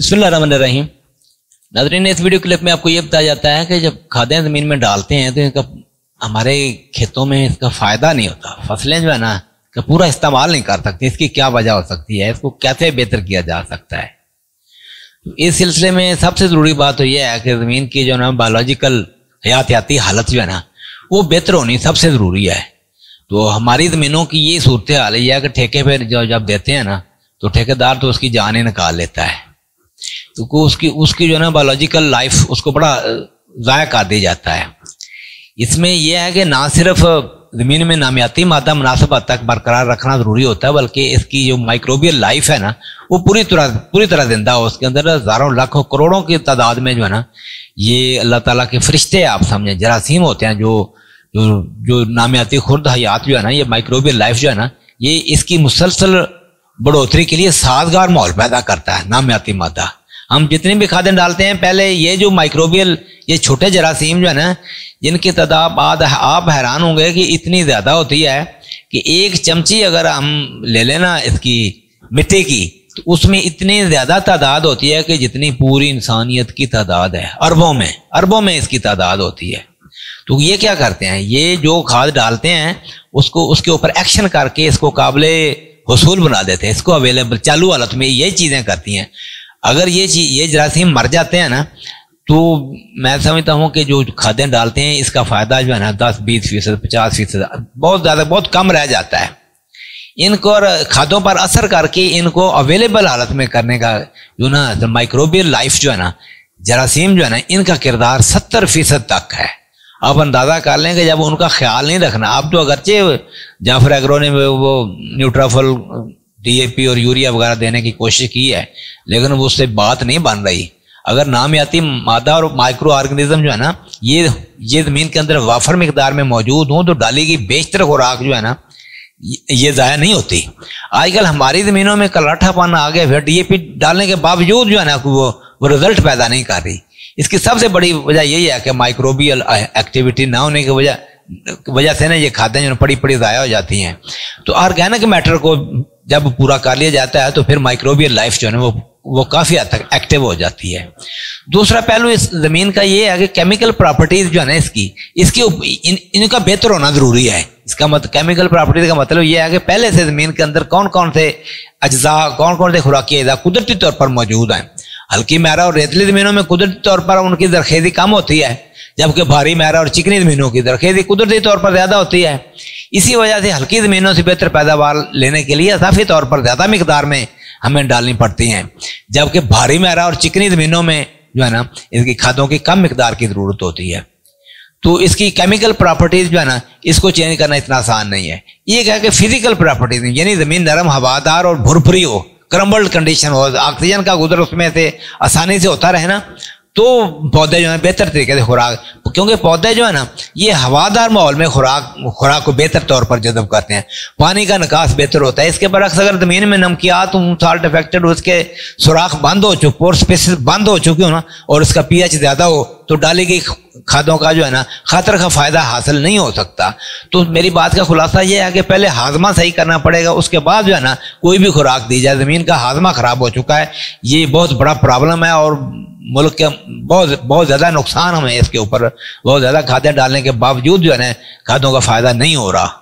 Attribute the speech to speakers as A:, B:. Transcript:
A: बिस्मिल्लाहिर्रहमानिर्रहीम। नाज़रीन, इस वीडियो क्लिप में आपको ये बताया जाता है कि जब खादें ज़मीन में डालते हैं तो इनका हमारे खेतों में इसका फ़ायदा नहीं होता। फसलें जो है ना का पूरा इस्तेमाल नहीं कर सकती। इसकी क्या वजह हो सकती है, इसको कैसे बेहतर किया जा सकता है। तो इस सिलसिले में सबसे ज़रूरी बात तो यह है कि ज़मीन की जो ना बायोलॉजिकल हयातियाती हालत जो है ना वो बेहतर होनी सबसे ज़रूरी है। तो हमारी ज़मीनों की ये सूरत हाल है कि ठेके पर जब देते हैं ना तो ठेकेदार तो उसकी जान ही निकाल लेता है। तो उसकी जो है ना बायोलॉजिकल लाइफ उसको बड़ा ज़ाया कर दिया जाता है। इसमें यह है कि ना सिर्फ ज़मीन में नामियाती मादा मुनासिब हद तक बरकरार रखना ज़रूरी होता है, बल्कि इसकी जो माइक्रोबियल लाइफ है ना वो पूरी तरह जिंदा हो। उसके अंदर हज़ारों लाखों करोड़ों की तादाद में जो है ना ये अल्लाह ताला के फरिश्ते आप समझें जरासीम होते हैं जो नामियाती खुर्द हयात जो है ना ये माइक्रोबियल लाइफ जो है ना ये इसकी मुसलसल बढ़ोतरी के लिए साजगार माहौल पैदा करता है। नामियाती मादा हम जितनी भी खादें डालते हैं पहले ये जो माइक्रोबियल ये छोटे जरासीम जो है ना जिनकी तादाद आप हैरान होंगे कि इतनी ज़्यादा होती है कि एक चमची अगर हम ले लेना इसकी मिट्टी की तो उसमें इतनी ज़्यादा तादाद होती है कि जितनी पूरी इंसानियत की तादाद है। अरबों में इसकी तादाद होती है। तो ये क्या करते हैं, ये जो खाद डालते हैं उसको उसके ऊपर एक्शन करके इसको काबिले हुसूल बना देते हैं, इसको अवेलेबल चालू हालत में ये चीज़ें करती हैं। अगर ये जरासीम मर जाते हैं ना तो मैं समझता हूँ कि जो खादें डालते हैं इसका फ़ायदा जो है ना 10-20%, 50% बहुत ज़्यादा बहुत कम रह जाता है। इनको और खादों पर असर करके इनको अवेलेबल हालत में करने का जो ना माइक्रोबियल लाइफ जो है ना जरासीम जो है ना इनका किरदार 70% तक है। आप अंदाज़ा कर लें कि जब उनका ख्याल नहीं रखना, आप तो अगरचे जाफर एग्रो ने वो न्यूट्राफल DAP और यूरिया वगैरह देने की कोशिश की है लेकिन वो उससे बात नहीं बन रही। अगर नामियाती मादा और माइक्रो ऑर्गेनिज्म जो है ना ये ज़मीन के अंदर वाफर मिकदार में मौजूद हों तो डाली गई बेशतर खुराक जो है ना ये ज़ाया नहीं होती। आजकल हमारी ज़मीनों में कलराठापन आ गया, फिर DAP डालने के बावजूद जो है ना वो रिजल्ट पैदा नहीं कर रही। इसकी सबसे बड़ी वजह यही है कि माइक्रोबियल एक्टिविटी ना होने की वजह से ना ये खादें जो पड़ी ज़ाया हो जाती हैं। तो ऑर्गेनिक मैटर को जब पूरा कर लिया जाता है तो फिर माइक्रोबियल लाइफ जो है ना वो काफ़ी हद तक एक्टिव हो जाती है। दूसरा पहलू इस ज़मीन का ये है कि केमिकल प्रॉपर्टीज़ जो है ना इनका बेहतर होना ज़रूरी है। इसका मतलब केमिकल प्रॉपर्टीज़ का मतलब ये है कि पहले से ज़मीन के अंदर कौन कौन से अज्जा कौन कौन से खुराकी अज्जा कुदरती तौर पर मौजूद हैं। हल्की मैरा और रेतली ज़मीनों में कुदरती तौर पर उनकी दरखेज़ी कम होती है, जबकि भारी मैरा और चिकनी ज़मीनों की दरखेज़ी कुदरती तौर पर ज़्यादा होती है। इसी वजह से हल्की ज़मीनों से बेहतर पैदावार लेने के लिए इजाफी तौर पर ज़्यादा मिकदार में हमें डालनी पड़ती हैं, जबकि भारी मैरा और चिकनी ज़मीनों में जो है ना इसकी खादों की कम मिकदार की ज़रूरत होती है। तो इसकी केमिकल प्रॉपर्टीज़ जो है ना इसको चेंज करना इतना आसान नहीं है। ये क्या कि फिजिकल प्रॉपर्टीज़ यानी ज़मीन नरम हवादार और भुरभुरी हो, क्रम्बल्ड कंडीशन हो, ऑक्सीजन का गुजर उसमें से आसानी से होता रहे ना तो पौधे जो है बेहतर तरीके से खुराक, क्योंकि पौधे जो है ना ये हवादार माहौल में खुराक को बेहतर तौर पर जज़ब करते हैं। पानी का निकास बेहतर होता है। इसके बरक्स अगर ज़मीन में नमकियात साल्ट इफेक्टेड उसके सुराख बंद हो चुके, पोर स्पेसेस बंद हो चुके हो ना और उसका pH ज़्यादा हो तो डाली गई खादों का जो है ना खतर का फ़ायदा हासिल नहीं हो सकता। तो मेरी बात का खुलासा ये है कि पहले हाजमा सही करना पड़ेगा, उसके बाद जो है ना कोई भी खुराक दी जाए। ज़मीन का हाजमा ख़राब हो चुका है, ये बहुत बड़ा प्रॉब्लम है और मुल्क के बहुत ज़्यादा नुकसान हमें इसके ऊपर बहुत ज़्यादा खादें डालने के बावजूद जो है ना खादों का फ़ायदा नहीं हो रहा।